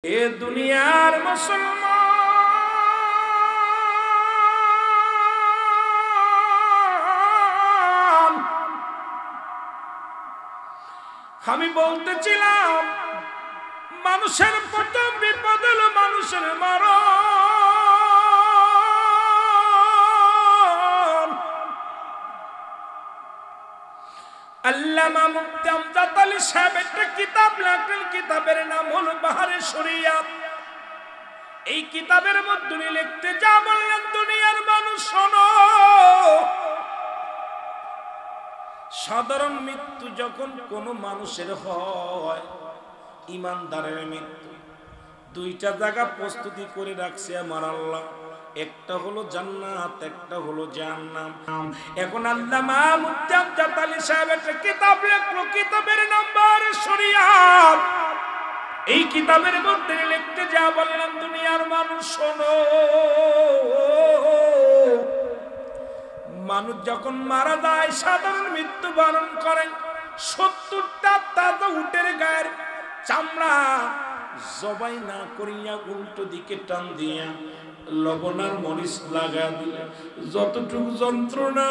এ দুনিয়ার মুসলমান, আমি বলতেছিলাম মানুষের প্রথম বিপদ হলো মানুষের মরণ। আল্লামা মুফতি আমজাদ আলী সাহেব একটা কিতাব লেখেন, কিতাবের নাম হলো বাহারে শরিয়াত। এই কিতাবের মধ্যে উনি লিখতে যা বললেন, দুনিয়ার মানুষ শোনো, সাধারণ মৃত্যু যখন কোনো মানুষের হয়, ইমানদারের মৃত্যু, দুইটা জায়গা প্রস্তুতি করে রাখছে আমার আল্লাহ, একটা হলো জান্নাত, একটা হলো জাহান্নাম। এখন আল্লামা মুফতি আমজাদ আলী সাহেব একটা কিতাব লেখলো, কিতাবের নাম বাহারে শরিয়াত। এই কিতাবের মধ্যে লিখতে যা বললাম, দুনিয়ার মানুষ শোনো, মানুষ যখন মারা যায়, সাধারণ মৃত্যুবরণ করেন, 70টা তাজা উটের গায়ের চামড়া জবাই না করিয়া উল্টো দিকে টান দিয়া লবণ আর মরিচ লাগা দিলে যতটুকু যন্ত্রণা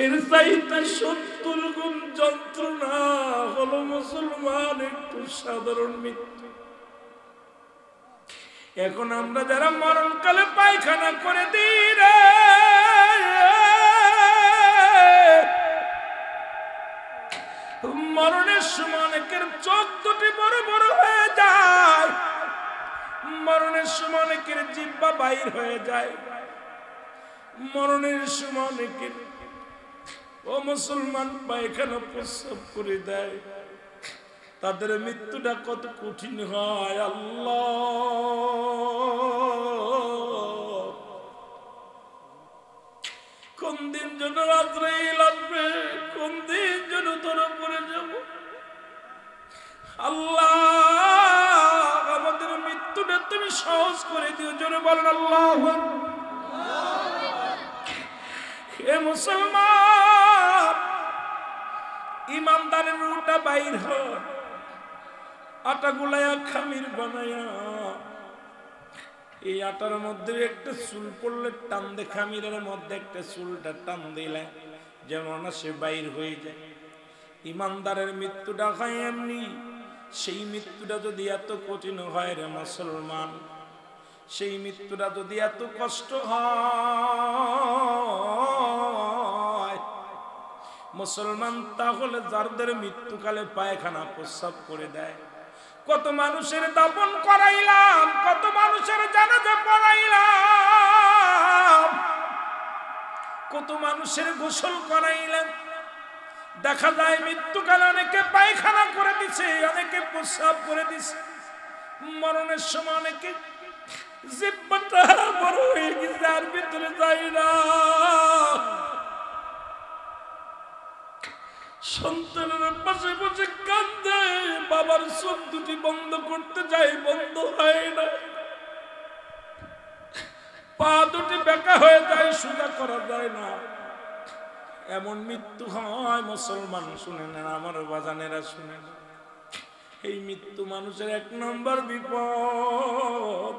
এর চাইতে 70 গুণ যন্ত্রণা হলো মুসলমান একটু সাধারণ মৃত্যু। এখন আমরা যারা মরণকালে পায়খানা করে দিই রে, মরণের সময় অনেকের চোখ দুটি বড় বড় হয়ে যায়, মরণের সময় অনেকের জিহ্বা বাইর হয়ে যায়, মরণের সময় অনেকের ও মুসলমান পায়খানা প্রস্রাব করে দেয়। তাদের মৃত্যুটা কত কঠিন হয় আল্লাহ! কোন দিন যেন আজরাইল আসবে, কোন দিন যেন ধরা পড়ে যাব। আল্লাহ, আমাদের মৃত্যুটা তুমি সহজ করে দিও, জোরে বলেন আল্লাহু আকবার। হে মুসলমান, ইমানদারের রুটা বাইর হয়, আটা গুলায়া খামির বানায়া, এই আটার মধ্যে একটা চুল পড়লে টান দে, খামিরের মধ্যে একটা চুলটা টান দিলে যেমন সে বাইর হয়ে যায়। ইমানদারের মৃত্যুটা হয় এমনি। সেই মৃত্যুটা যদি এত কঠিন হয় রে মুসলমান, সেই মৃত্যুটা যদি এত কষ্ট হয় মুসলমান, তাহলে যাদের মৃত্যুকালে পায়খানা প্রস্রাব করে দেয়, কত মানুষের দাফন করাইলাম, কত মানুষের জানাজা পড়াইলাম, কত মানুষের গোসল করাইলাম, দেখা যায় মৃত্যুকালে অনেকে পায়খানা করে দিছে, অনেকে প্রস্রাব করে দিছে, মরণের সময় অনেকে জিহ্বাটা বড় হয়ে গেছে, আর ভিতরে যায় না। সন্তানের পাশে বসে কান্দে, বাবার চোখ দুটি বন্ধ করতে যায়, বন্ধ হয় না, পা দুটি বেঁকা হয়ে যায়, সোজা করা যায় না। এমন মৃত্যু হয় মুসলমান, শুনে না আমার বাজানেরা, শুনে না। এই মৃত্যু মানুষের 1 নম্বর বিপদ।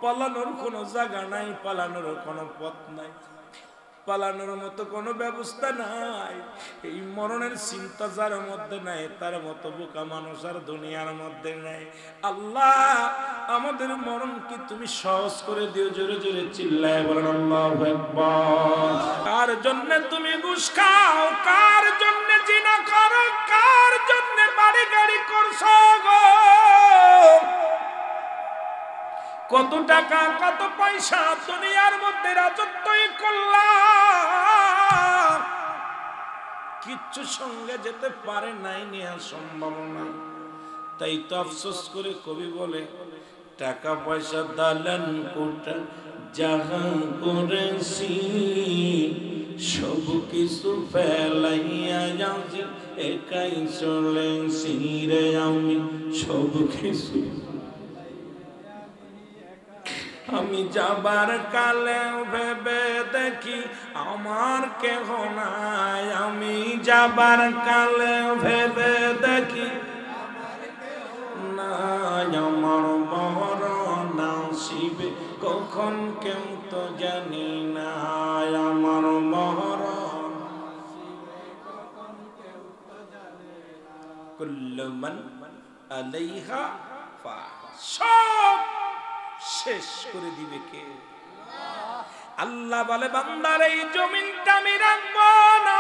পালানোর কোনো জায়গা নাই, পালানোর কোনো পথ নাই, পালানোর মতো কোনো ব্যবস্থা নাই। এই মরণের চিন্তা যার মধ্যে নাই, তার মতো বোকা মানুষ আর দুনিয়ার মধ্যে নাই। আল্লাহ, আমাদের মরণ কি তুমি সহজ করে দিও, জোরে জোরে চিল্লায় বলেন আল্লাহু আকবার। কার জন্য তুমি ঘুষ খাও, কার জন্য জিনা করো, কার জন্য বাড়ি গাড়ি করছো গো? কত টাকা কত পয়সা দুনিয়ার মধ্যে রাজত্বই করলাম, কিচ্ছু সঙ্গে যেতে পারে নাই, নেওয়া সম্ভব না। তাই তো আফসোস করে কবি বলে, টাকা পয়সা দালান কোঠা যাহা করেছি, সব কিছু ফেলাইয়া যাচ্ছি, একাই চলেছি রে আমি, সব কিছু। আমি যাবার কালে ভেবে দেখি আমার কেহ নাই, আমি যাবার কালে ভেবে দেখি নাই আমার মরণ আসিবে কখন কেউ তো জানি না, আমার মরণ কুল্লু মান আলাইহা ফান, সব শেষ করে দিবে কে? আল্লাহ বলে বান্দার এই জমিনটা আমি রাখবো না,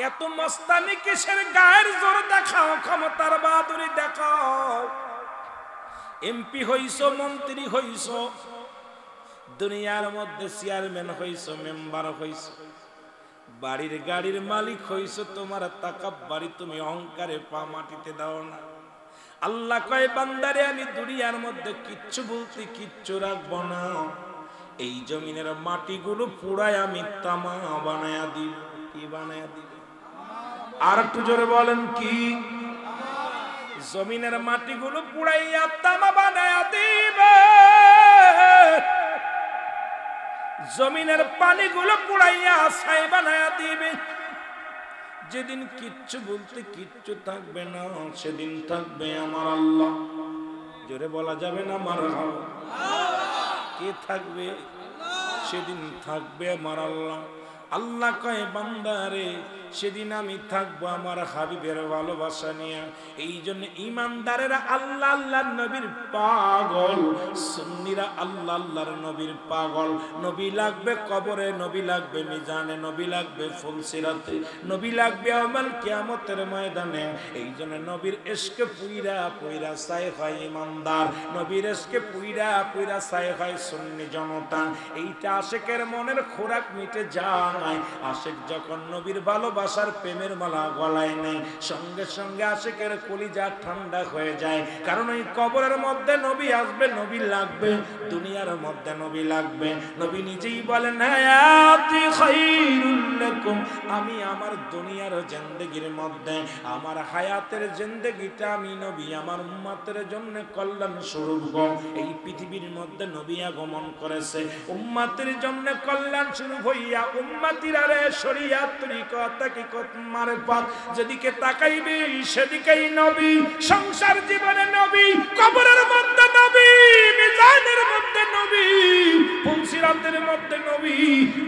এত মস্তানি কিসের? গায়ের জোর দেখাও, ক্ষমতার বাহাদুরি দেখাও। এমপি হইছো, মন্ত্রী হইছো, দুনিয়ার মধ্যে চেয়ারম্যান হইছো, মেম্বার হইছো, বাড়ির গাড়ির মালিক হইছো, তোমার তাকাব্বুরি তুমি অহংকারে পা মাটিতে দাও না। আল্লাহ কয় বান্দারে আমি দুনিয়ার মধ্যে কিচ্ছু বলতে কিচ্ছু রাখবো না, এই জমিনের মাটিগুলো পুরাই আমি তামা বানায়া দিব। কি বানায়া দিব? আর একটু জোরে বলেন কি? জমিনের মাটিগুলো পুরাইয়া তামা বানায়া দিবে, জমিনের পানিগুলো পুড়াইয়া ছাই বানায়া দিবে। যেদিন কিচ্ছু বলতে কিচ্ছু থাকবে না, সেদিন থাকবে আমার আল্লাহ। জোরে বলা যাবে না মারহাবা? কে থাকবে? সেদিন থাকবে আমার আল্লাহ। আল্লাহ কয় বান্দারে সেদিন আমি থাকবো আমার হাবিবের ভালোবাসা নিয়ে। এই জন্য ইমানদারেরা আল্লাহ আল্লাহর নবীর পাগল, সুন্নিরা আল্লাহ আল্লাহর নবীর পাগল। নবী লাগবে কবরে, নবী লাগবে মিজানে, নবী লাগবে ফুলসিরাতে, নবী লাগবে আমাল কিয়ামতের ময়দানে। এই জন্য নবীর ইশকে পুইরা পুইরা ছাই হয় ইমানদার, নবীর ইশকে পুইরা পুইরা ছাই হয় সুন্নি জনতা। এইটা আশিকের মনের খোরাক মিটে যায়। আশিক যখন নবীর ভালোবাসার প্রেমের মালা গলায় নেয়, সঙ্গে সঙ্গে আশিকের কলিজা ঠান্ডা হয়ে যায়। কারণ এই কবরের মধ্যে নবী আসবে, নবী লাগবে, দুনিয়ার মধ্যে নবী লাগবে। নবী নিজেই বলেন হায়াতি খায়রুল লাকুম, আমি আমার দুনিয়ার জিন্দেগির মধ্যে আমার হায়াতের জিন্দেগিটা আমি নবী আমার উম্মতের জন্য কল্যাণ স্বরূপ। এই পৃথিবীর মধ্যে নবী আগমন করেছে উম্মতের জন্য কল্যাণ স্বরূপ হইয়া। উম্মতিরা রে শরিয়াত তরিকত তাকিকত মারফত যেদিকে তাকাইবে সেদিকেই নবী। সংসার জীবনে নবী, কবরের মধ্যে নবী, মিজানের মধ্যে নবী, ফুলসিরাতের মধ্যে নবী।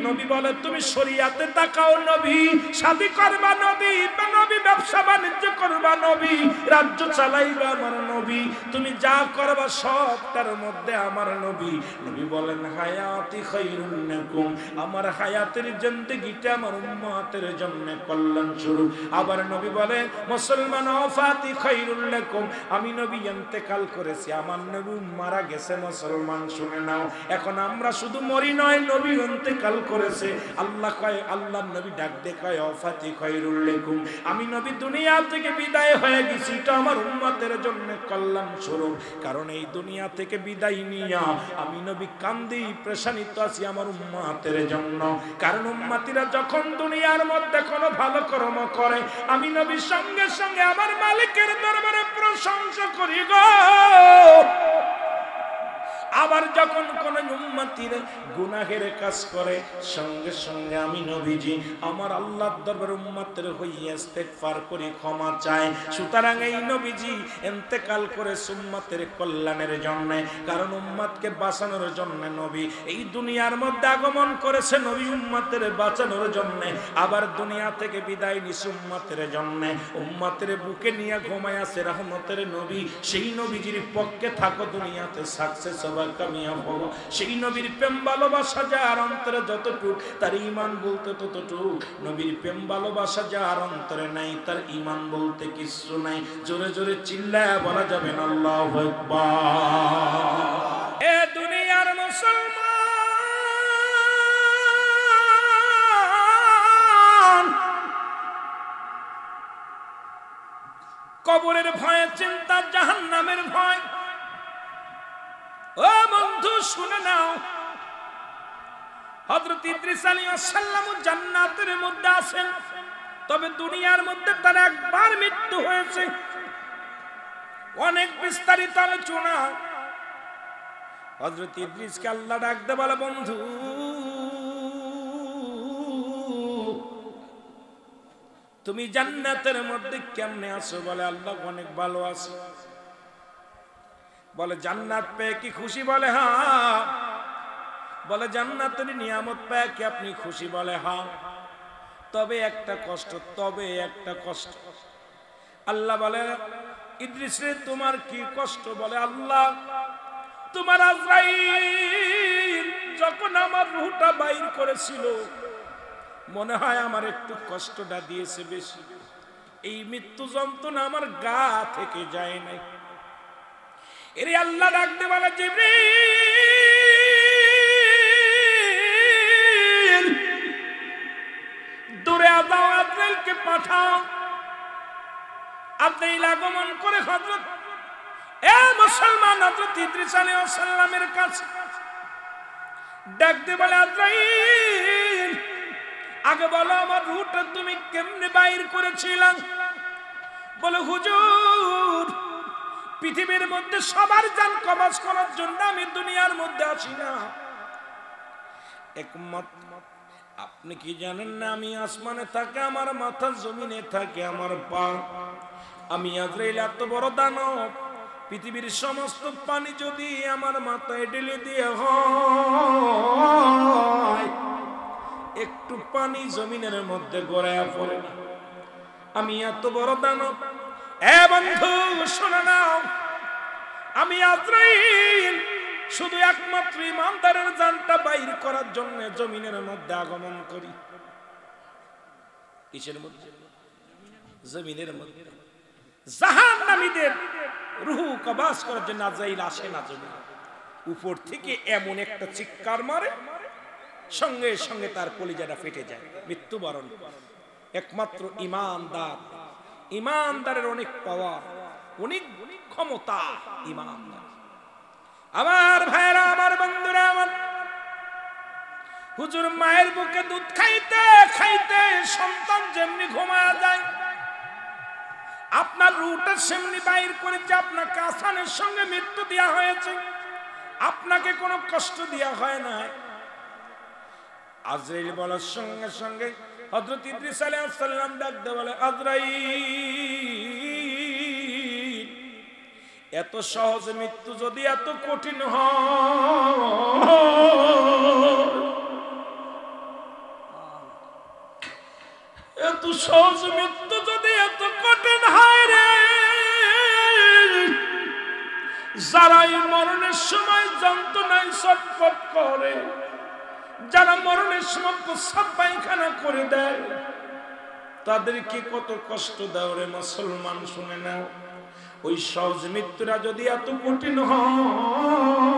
নবী বলে তুমি শরিয়াতে তাকাও নবী, শাদী করবা নবী, নবী ব্যবসা বাণিজ্য করবা নবী, রাজ্য চালাইবা আমার নবী, তুমি যা করবা সবটার মধ্যে আমার নবী। নবী বলেন হায়াতি খায়রুল লাকুম, আমার হায়াতের জিন্দেগিটা আমার উম্মতের জন্য কল্যাণ স্বরূপ। আবার নবী বলে মুসলমান ওয়াফাতি খায়রুল লাকুম, আমি নবী ইন্তেকাল করেছি, আমার নবী মারা গেছে। মুসলমান শুনে নাও, এখন আমরা শুধু মরি নয়, নবী ইন্তেকাল করেছে। আল্লাহ কয়, আল্লাহর নবী ডাক দে কয় ওয়াফাতি খায়রুল লাকুম, আমি নবী দুনিয়া থেকে বিদায় হয়ে গেছি, এটা আমার উম্মতের জন্য কল্যাণ স্বরূপ। কারণ এই দুনিয়া থেকে বিদায় নিয়া আমি নবী কান্দি পেরেশানিত আছি আমার উম্মতের জন্য। কারণ উম্মতিরা যখন দুনিয়ার মধ্যে কোনো ভালো কর্ম করে, আমি নবী সঙ্গে সঙ্গে আমার মালিকের দরবারে প্রশংসা করি গো। আবার যখন কোন উম্মতির গুনাহের কাজ করে, সঙ্গে সঙ্গে আমি নবীজি আমার আল্লাহর দরবারে উম্মতের হইয়া ইস্তেগফার করি, ক্ষমা চাই। সুতরাং এই নবীজি ইন্তেকাল করে উম্মতের কল্যাণের জন্য, কারণ উম্মতকে বাঁচানোর জন্য নবী এই দুনিয়ার মধ্যে আগমন করেছে, নবী উম্মতের বাঁচানোর জন্য। আবার দুনিয়া থেকে বিদায় নিছে উম্মতের জন্য, উম্মতের বুকে নিয়ে ঘুমায় আছে রহমতের নবী। সেই নবীজির পক্ষে থাকো, দুনিয়াতে সাকসেস হবে, কামিয়াব হবো। সেই নবীর প্রেম ভালোবাসা যার অন্তরে যতটুক, তার ঈমান বলতে ততটুক। নবীর প্রেম ভালোবাসা যার অন্তরে নাই, তার ঈমান বলতে কিছু নাই। জোরে জোরে চিল্লায়া বলা যাবে না আল্লাহু আকবার। এ দুনিয়ার মুসলমান, কবরের ভয়ে চিন্তা, জাহান্নামের ভয়। ও বন্ধু শুনে নাও, হযরত ইদ্রিস আলাইহিস সালাম জান্নাতের মধ্যে আছেন, তবে দুনিয়ার মধ্যে তার একবার মৃত্যু হয়েছে। অনেক বিস্তারিত আলোচনা। হযরত ইদ্রিসকে আল্লাহ ডাকতে বলে, বন্ধু তুমি জান্নাতের মধ্যে কেমনে আছো? বলে আল্লাহ অনেক ভালো আছো। বলে জান্নাত পেয়ে কি খুশি? বলে হ্যাঁ। বলে জান্নাতের নিয়ামত পেয়ে কি আপনি খুশি? বলে হ্যাঁ। তবে একটা কষ্ট, তবে একটা কষ্ট। আল্লাহ বলে, ইদ্রিস রে তোমার কি কষ্ট? বলে আল্লাহ তোমার আজরাইল যখন আমার রূহটা বাইর করেছিল মনে হয় আমার একটু কষ্টটা দিয়েছে বেশি। এই মৃত্যু যন্ত্রণা আমার গা থেকে যায় নাই। এর আল্লাহ ডাকতে বলে, জিবরিল দূরে যাও, আজরাইলকে পাঠাও। আজরাইল আগমন করে হযরত মুসলমান হযরত ইদ্রিস আলাইহিস সালামের কাছে ডাকতে বলে, আজরাইল আগে বলো আমার রূহটা তুমি কেমনে বাইর করেছিলা? বলে হুজুর পৃথিবীর মধ্যে সবার জান কবজ করার জন্য আমি দুনিয়ার মধ্যে আসি না। একমাত্র আপনি কি জানেন না আমি আসমানে থাকে আমার মাথা, জমিনে থাকে আমার পা। আমি আজরাইল এত বড় দানব, পৃথিবীর সমস্ত পানি যদি আমার মাথায় ঢেলে দিয়ে হয় একটু পানি জমিনের মধ্যে গড়ায়া পড়ে না। আমি এত বড় দানব। এ বন্ধু শোনো নাও, আমি আজরাইল শুধু একমাত্র ইমানদারের জানটা বাইর করার জন্য জমিনের মধ্যে আগমন করি। কিসের মধ্যে? জমিনের মধ্যে। জাহান্নামীদের রূহ কবজ করার জন্য আজরাইল আসে না জমিন। উপর থেকে এমন একটা চিৎকার মারে, সঙ্গে সঙ্গে তার কলিজাটা ফেটে যায়, মৃত্যুবরণ। একমাত্র ইমানদার, ইমানদারের অনেক পাওয়ার, অনেক ক্ষমতা ইমানদার। আমার ভাইরা, আমার বন্ধুরা, আমার হুজুর মায়ের বুকে দুধ খাইতে খাইতে সন্তান যেমনি ঘুমায়া যায়, আপনার রূহটা সেমনি বাইর করেছে। আপনাকে আসানের সঙ্গে মৃত্যু দেওয়া হয়েছে, আপনাকে কোনো কষ্ট দেওয়া হয় না। আজরাইল বলার সঙ্গে সঙ্গে হযরত ইদ্রিস আলাইহিস সালাম ডাকতে বলে, আজরাইল এত সহজ মৃত্যু যদি এত কঠিন হয়, এত সহজ মৃত্যু যদি এত কঠিন হয় রে, যারা এই মরণের সময় যন্ত্রণায় ছটফট করে, যারা মরণের সময় প্রস্রাব পায়খানা করে দেয়, তাদেরকে কত কষ্ট দাও রে মুসলমান। শুনে নাও, ওই সহজ মৃত্যুরা যদি এত কঠিন হয়,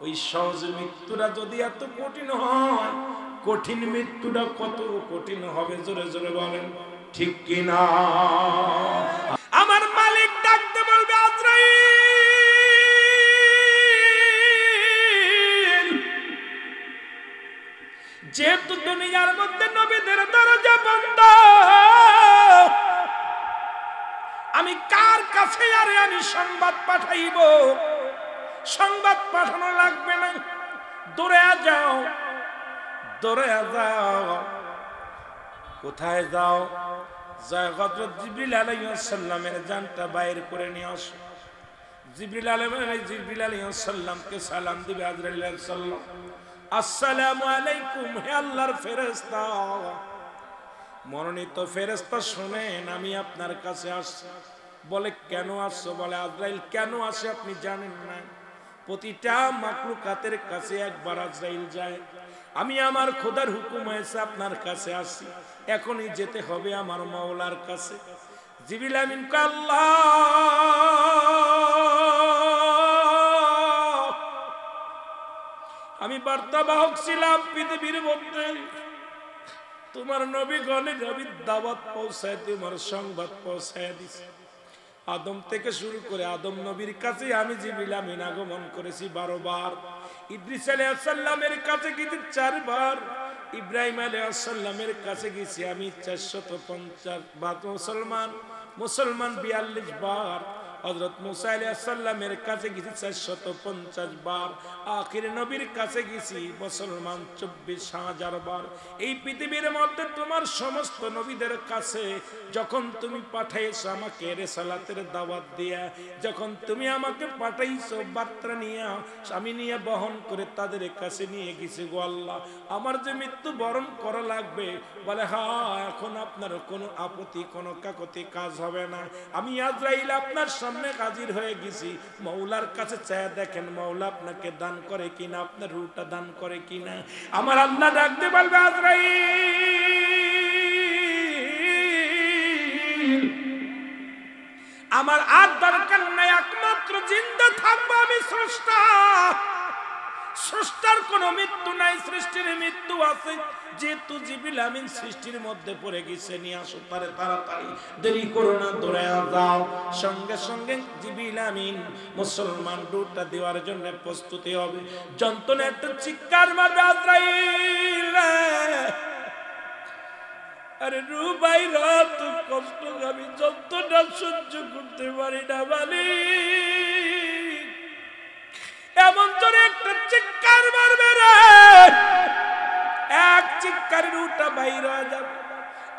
ওই সহজ মৃত্যুরা যদি এত কঠিন হয়, কঠিন মৃত্যুটা কত কঠিন হবে জোরে জোরে বলেন ঠিক কিনা? আমার মালিক ডাকতে বলবে, আজরাইল যেহেতু দুনিয়ার মধ্যে নবীদের দরজা বন্ধ, আমি কার কাছে আরে আমি সংবাদ পাঠাইব? সংবাদ পাঠানো লাগবে না, দৌড়ে যাও, দৌড়ে যাও। কোথায় যাও? যায় হযরত জিবরিল আলাইহিস সালামের জানটা বাইর করে নিয়ে আসো। জিবরিল আলাইহিস সালামকে সালাম দিবে আজরাইল আলাইহিস সালাম, আসসালামু আলাইকুম হে আল্লাহর ফেরেশতা। মনোনীত ফেরেশতা শুনেন আমি আপনার কাছে আসছি। বলে কেন আসছো? বলে আজরাইল কেন আসে আপনি জানেন না? প্রতিটা মাখলুকাতের কাছে একবার আজরাইল যায়। আমি আমার খোদার হুকুম হয়েছে আপনার কাছে আসি, এখনই যেতে হবে আমার মাওলার কাছে। জিবরিল আমিন কে আল্লাহ আমি বার্তাবাহক ছিলাম পৃথিবীর মধ্যে, তোমার নবীগণে নবীর দাওয়াত পৌঁছায়, তোমার সংবাদ পৌঁছায় দিছে। আদম থেকে শুরু করে আদম নবীর কাছে আমি জিবরিল আমিন আগমন করেছি 12 বার। ইদ্রিস আলাইহিস সালামের কাছে গেছি 4 বার। ইব্রাহিম আলাইহিস সালামের কাছে গেছি আমি 450 বার। মুসলমান মুসলমান 42 বার, হযরত মুসা আলাইহিস সালামের কাছে গেছি 450 বার, আখির নবীর কাছে গেছি মুসলমান 24,000 বার। এই পৃথিবীর মধ্যে তোমার সমস্ত নবীদের কাছে যখন তুমি পাঠাইছো আমাকে রিসালাতের দাওয়াত দিয়া, যখন তুমি আমাকে পাঠাইছো বার্তা নিয়ে আমি নিয়ে বহন করে তাদের কাছে নিয়ে গেছি গো আল্লাহ, আমার যে মৃত্যু বরণ করা লাগবে, বলে হ্যাঁ এখন আপনার কোনো আপত্তি কোনো কাকতি কাজ হবে না, আমি আজরাইল আপনার সামনে হাজির হয়ে গেছি, মওলার কাছে চায় দেখেন মওলা আপনাকে দান করে কিনা, আপনার রূহটা দান করে কিনা। আমার আল্লাহ ডাকতে বলবে আজরাইল আমার আর দরকার নাই, একমাত্র জিন্দা থাকবো আমি স্রষ্টা, স্রষ্টার কোনো মৃত্যু নাই, সৃষ্টির মৃত্যু আছে, যেহেতু জিবরিল আমিন সৃষ্টির মধ্যে পড়ে গেছে, নিয়ে আসো তারে তাড়াতাড়ি, দেরি করো না, দৌড়ে যাও। সঙ্গে সঙ্গে জিবরিল আমিন মুসলমান রূহটা দেওয়ার জন্য প্রস্তুতি হবে, যন্ত্রণা একটা চিৎকার মারবে আজরাইল, আরে রূহ বাইরা তো কষ্ট, আমি যন্ত্রণা সহ্য করতে পারি না মালিক, এমন জোরে একটা চিৎকার মারবে রে, এক চিৎকারে রূহটা বাইর হয়ে যাবে।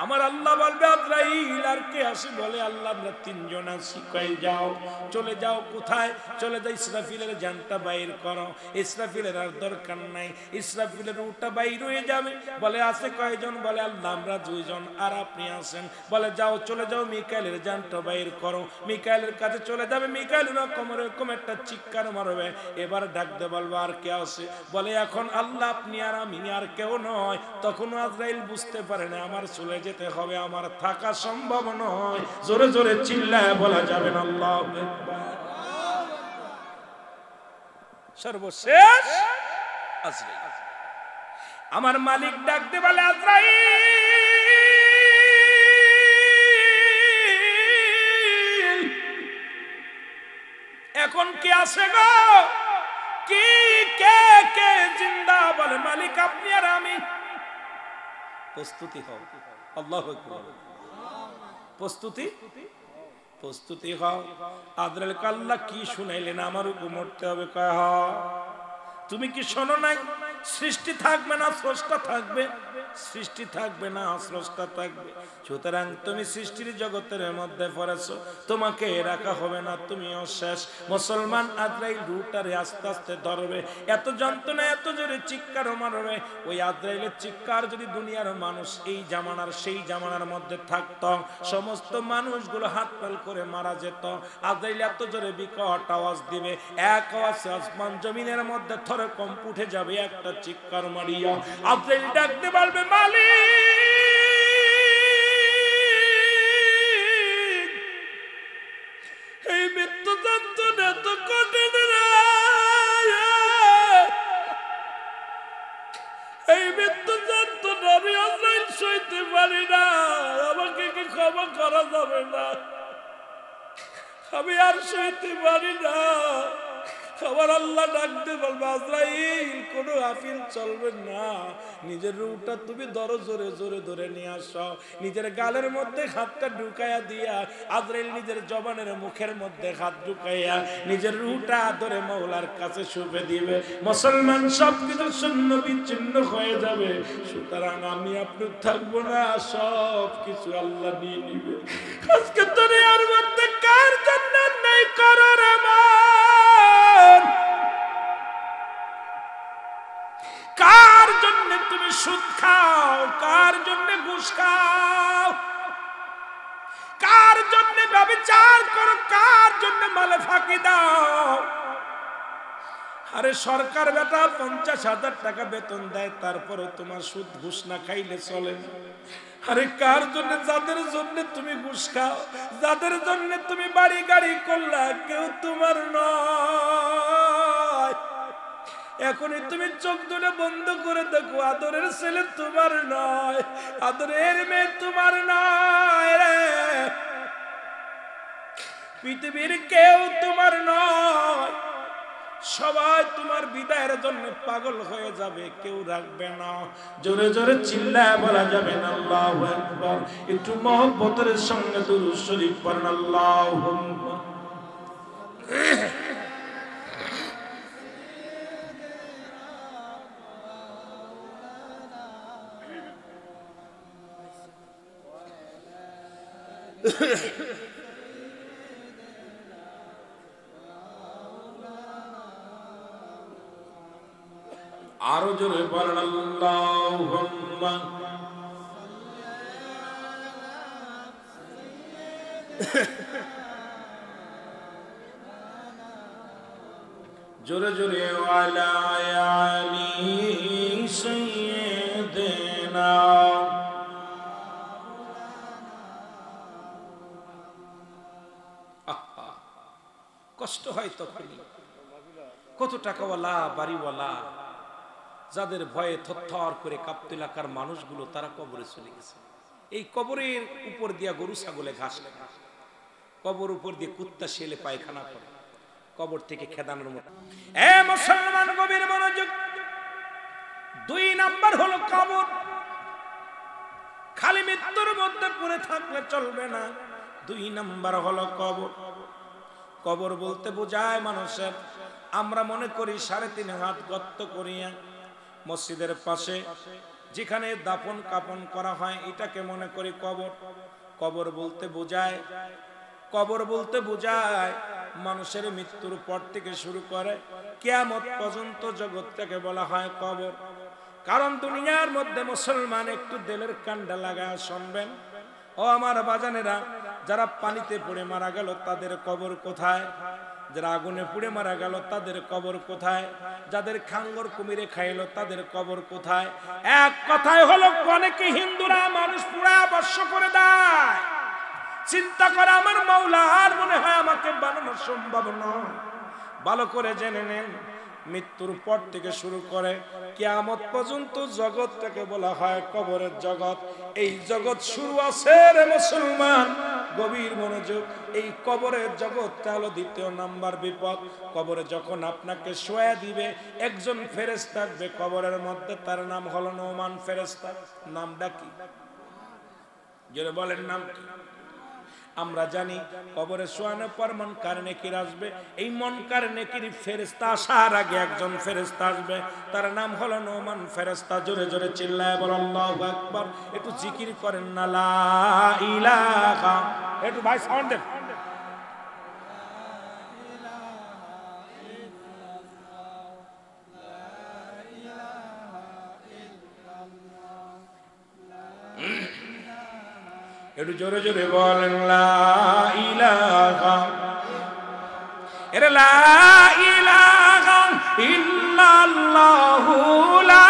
আমার আল্লাহ বলবে আজরাইল আর কে আসে, বলে আল্লাহ আমরা 3 জন আছি, কই যাও, চলে যাও, কোথায় চলে যাই, ইসরাফিলের জানটা বাইর করো, ইসরাফিলের আর দরকার নাই, ইসরাফিলের রূহটা বাইর হয়ে যাবে, বলে আছে কয়জন, বলে আল্লাহ আমরা 2 জন আর আপনি আছেন, বলে যাও চলে যাও মিকাইলের জানটা বাইর করো, মিকাইলের কাছে চলে যাবে, মিকাইল এরকম একটা চিৎকার মারবে, এবার ডাকতে বলবো আর কে আছে, বলে এখন আল্লাহ আপনি আর আমি আর কেউ নয়, তখন আজরাইল বুঝতে পারে না আমার চলে যেতে হবে, আমার থাকা সম্ভব নয়, জোরে জোরে চিল্লায় বলা যাবে না আল্লাহু আকবার। সর্বশেষ আজরাইল, আমার মালিক ডাকতে বলে আজরাইল এখন কি আছে গো, কি কে কে জিন্দা, বলে মালিক আপনি আর আমি, প্রস্তুতি হও, আল্লাহু আকবার, প্রস্তুতি হও। আজরাইল আল্লাহ কি শুনাইলেন, আমার উপর মরতে হবে, কয় হ্যাঁ, তুমি কি শোনো নাই, সৃষ্টি থাকবে না স্রষ্টা থাকবে, সৃষ্টি থাকবে না স্রষ্টা থাকবে, সুতরাং তুমি সৃষ্টির জগতের মধ্যে পড়েছো, তোমাকে রাখা হবে না, তুমিও শেষ। মুসলমান আজরাইল রূহটারে আস্তে আস্তে ধরবে, এত যন্ত্রণা এত জোরে চিৎকার মারবে, ওই আজরাইলের চিৎকার যদি দুনিয়ার মানুষ এই জামানার সেই জামানার মধ্যে থাকতো, সমস্ত মানুষগুলো হাত পাল করে মারা যেত। আজরাইল এত জোরে বিকট আওয়াজ দিবে, এক আওয়াজে আসমান জমিনের মধ্যে থরে কম্প উঠে যাবে, একটা চিৎকার মারিয়া আজরাইল ডাকতে বলবে মালিক এই মৃত্যু যন্ত্রণা তো কঠিন রে, এই মৃত্যু যন্ত্রণা আমি আজরাইল সইতে পারি না, আমাকে কি ক্ষমা করা যাবে না, আমি আর সইতে পারি না। আমার আল্লাহ ডাকতে বলবে আজরাইল কোনো আফিল চলবে না, নিজের রূহটা তুমি ধরো, জোরে জোরে ধরে নিয়ে আসো, নিজের গালের মধ্যে হাতটা ঢুকাইয়া দিয়া আজরাইল নিজের জবানের মুখের মধ্যে হাত ঢুকাইয়া নিজের রূহটা ধরে মওলার কাছে শুবে দিবে। মুসলমান সবকিছু শূন্য বিচ্ছিন্ন হয়ে যাবে, সুতরাং আমি আপনি থাকবো না, সব কিছু আল্লাহ নিয়ে নিবে। আজকে দুনিয়ার মধ্যে কার জন্য নাই করার আমার, কার জন্য তুমি সুদ খাও, কার জন্য ঘুষ খাও, কার জন্য ব্যভিচার করো, কার জন্য মালে ফাঁকি দাও। আরে সরকার বেটা 50,000 টাকা বেতন দেয়, তারপরে তোমার সুদ ঘুষ না খাইলে চলে না। আরে কার জন্য, যাদের জন্য তুমি ঘুষ খাও, যাদের জন্য তুমি বাড়ি গাড়ি করলা, কেউ তোমার নয়। এখনই তুমি চোখ দুটো বন্ধ করে দেখো, আদরের ছেলে তোমার নয়, আদরের মেয়ে তোমার নয় রে, পৃথিবীর কেউ তোমার নয়। সবাই তোমার বিদায়ের জন্য পাগল হয়ে যাবে, কেউ রাখবে না। জোরে জোরে চিল্লায় বলা যাবে না আল্লাহু আকবার। একটু মহব্বতের সঙ্গে দুরূদ শরীফ পড়েন আল্লাহুম্মা। আরো জোরে বলেন আল্লাহুম্মা। জোরে জোরে ওয়ালা আলি সাইয়্যিদিনা। কষ্ট হয় তখনই। কত টাকাওয়ালা বাড়িওয়ালা যাদের ভয়ে থরথর করে কাঁপতে এলাকার মানুষগুলো তারা কবরে চলে গেছে। এই কবরের উপর দিয়া গরু ছাগলে ঘাস খায়, কবর উপর দিয়ে কুত্তা শেলে পায়খানা করে, কবর থেকে খেদানোর মতো। এ মুসলমান গভীর মনোযোগ। 2 নাম্বার হলো কবর। খালি মৃত্যুর মধ্যে পড়ে থাকলে চলবে না। 2 নাম্বার হলো কবর। কবর বলতে বোঝায় মানুষের, আমরা মনে করি 3.5 হাত গর্ত করিয়া মসজিদের পাশে যেখানে দাফন কাফন করা হয় এটাকে মনে করি কবর। কবর বলতে বোঝায়, কবর বলতে বোঝায় মানুষের মৃত্যুর পর থেকে শুরু করে কিয়ামত পর্যন্ত জগৎটাকে বলা হয় কবর। কারণ দুনিয়ার মধ্যে মুসলমান একটু দিলের কান্ডা লাগায় শুনবেন, ও আমার বাজানেরা, যারা পানিতে পড়ে মারা গেল তাদের কবর কোথায়? যারা আগুনে পুড়ে মারা গেল তাদের কবর কোথায়? যাদের খাঙ্গর কুমিরে খাইলো তাদের কবর কোথায়? এক কথায় হলো, অনেকে হিন্দুরা মানুষ পুরা বর্ষ করে দেয়, চিন্তা করে আমার মাওলা আর মনে হয় আমাকে বানানো সম্ভব নয়। ভালো করে জেনে নেন, মৃত্যুর পর থেকে শুরু করে কিয়ামত পর্যন্ত জগৎটাকে বলা হয় কবরের জগৎ। এই জগৎ শুরু আছে রে মুসলমান, গভীর মনোযোগ। এই কবরের জগৎটা হলো 2 নাম্বার বিপদ। কবরে যখন আপনাকে শোয়া দিবে, একজন ফেরেশতা থাকবে কবরের মধ্যে, তার নাম হলো নোমান ফেরেশতা। নামটা কি? যারা বলেন নাম কি? আমরা জানি কবরে শোয়ানোর পর মুনকার নেকির আসবে। এই মুনকার নেকির ফেরেশতা আসার আগে একজন ফেরেশতা আসবে, তার নাম হলো নোমান ফেরেশতা। জোরে জোরে চিল্লায় বলেন আল্লাহু আকবার। একটু জিকির করেন না লা ইলাহা। একটু ভাই সাউন্ড দেন। একটু জোরে জোরে বলেন লা ইলাহা। এরে লা ইলাহা ইল্লাল্লাহু লা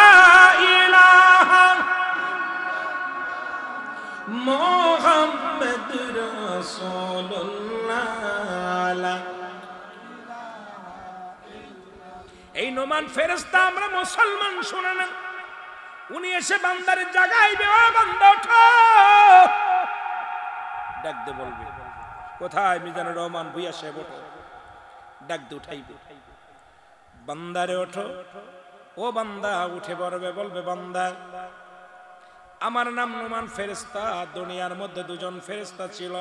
ইলাহা মুহাম্মাদুর রাসূলুল্লাহ। এই নোমান ফেরেশতা আমরা মুসলমান শুনে না, উনি এসে বান্দারে জাগাইবে, ও বান্দা ওঠো, ডাক দে বলবে কোথায়? মিজানুর রহমান ভুইয়া সাহেব ওঠো, ডাক দে উঠাইবে, বান্দারে ওঠো। ও বান্দা উঠে পড়বে, বলবে বান্দা আমার নাম নোমান ফেরেশতা। দুনিয়ার মধ্যে 2জন ফেরেশতা ছিল,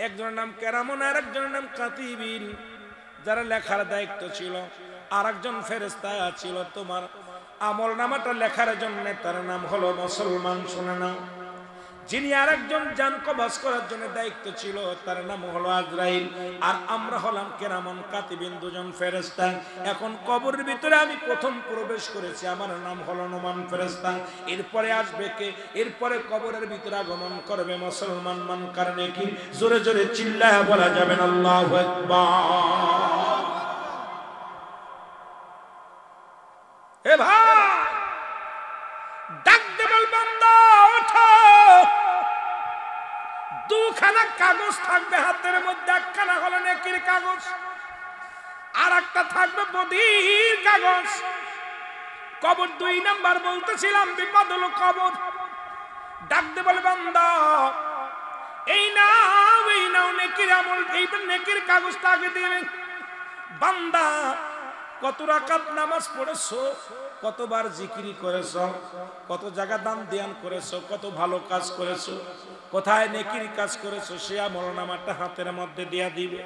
একজনের নাম কেরামন আর একজনের নাম কাতিবিন, যারা লেখার দায়িত্ব ছিল। আর একজন ফেরেশতা ছিল তোমার আমল নামাটা লেখার জন্য, তার নাম হলো মুসলমান। শুনে নাও, যিনি আরেকজন জান কবজ করার জন্য দায়িত্ব ছিল, তার নাম হলো আজরাইল। আর আমরা হলাম কেরামন কাতিবিন, 2জন ফেরেশতা। এখন কবরের ভিতরে আমি প্রথম প্রবেশ করেছি, আমার নাম হলো নোমান ফেরেশতা। এরপরে আসবে কে? এরপরে কবরের ভিতরে আগমন করবে মুসলমান মুনকার নেকির। জোরে জোরে চিল্লায়া বলা যাবে না আল্লাহু আকবার। এ ভাই ডাক দে, বল বান্দা ওঠো। 2খানা কাগজ থাকবে হাতের মধ্যে, একখানা হলো নেকির কাগজ, আর একটা থাকবে বদির কাগজ। কবর 2 নাম্বার বলতেছিলাম, বিপদ হলো কবর। ডাক দে, বল বান্দা এই নাও নেকির আমল, এই নেকির কাগজটা আগে দিবে। বান্দা কত রাকাত নামাজ পড়েছো, কতবার জিকিরি করেছো, কত জায়গা দান ধ্যান করেছো, কত ভালো কাজ করেছো, কোথায় নেকির কাজ করেছো, সে আমলনামাটা হাতের মধ্যে দিয়া দিবে।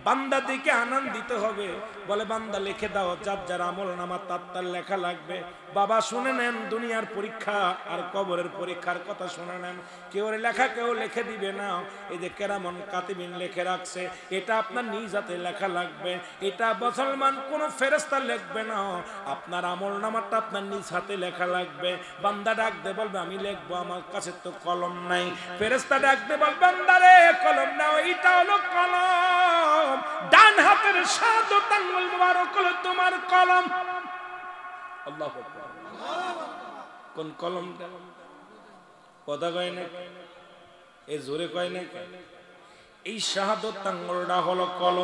বান্দা দিকে আনন্দিত হবে, বলে বান্দা লিখে দাও, যার যার আমলনামা তার লেখা লাগবে। বাবা শুনে নেন, দুনিয়ার পরীক্ষা আর কবরের পরীক্ষার কথা শুনে নেন। কেউ লেখা কেউ লিখে দিবে না। এই যে কেরামন কাতিবিন লিখে রাখছে, এটা আপনার নিজ হাতে লেখা লাগবে। এটা মুসলমান কোন ফেরেশতা লিখবে না, আপনার আমলনামাটা আপনার নিজ হাতে লেখা লাগবে। বান্দা ডাক দে বলবে আমি লিখবো, আমার কাছে তো কলম নাই। ফেরেশতা ডাক দে বলবে বান্দারে কলম নাও, এটা হলো কলম, ডান হাতের শাহাদাত আঙ্গুল মুবারক হলো তোমার কলম। আল্লাহু আকবার। কোন কলমটা? কথা কয় না, এই জোরে কয় না, এই শাহাদাত আঙ্গুলটা হলো কলম।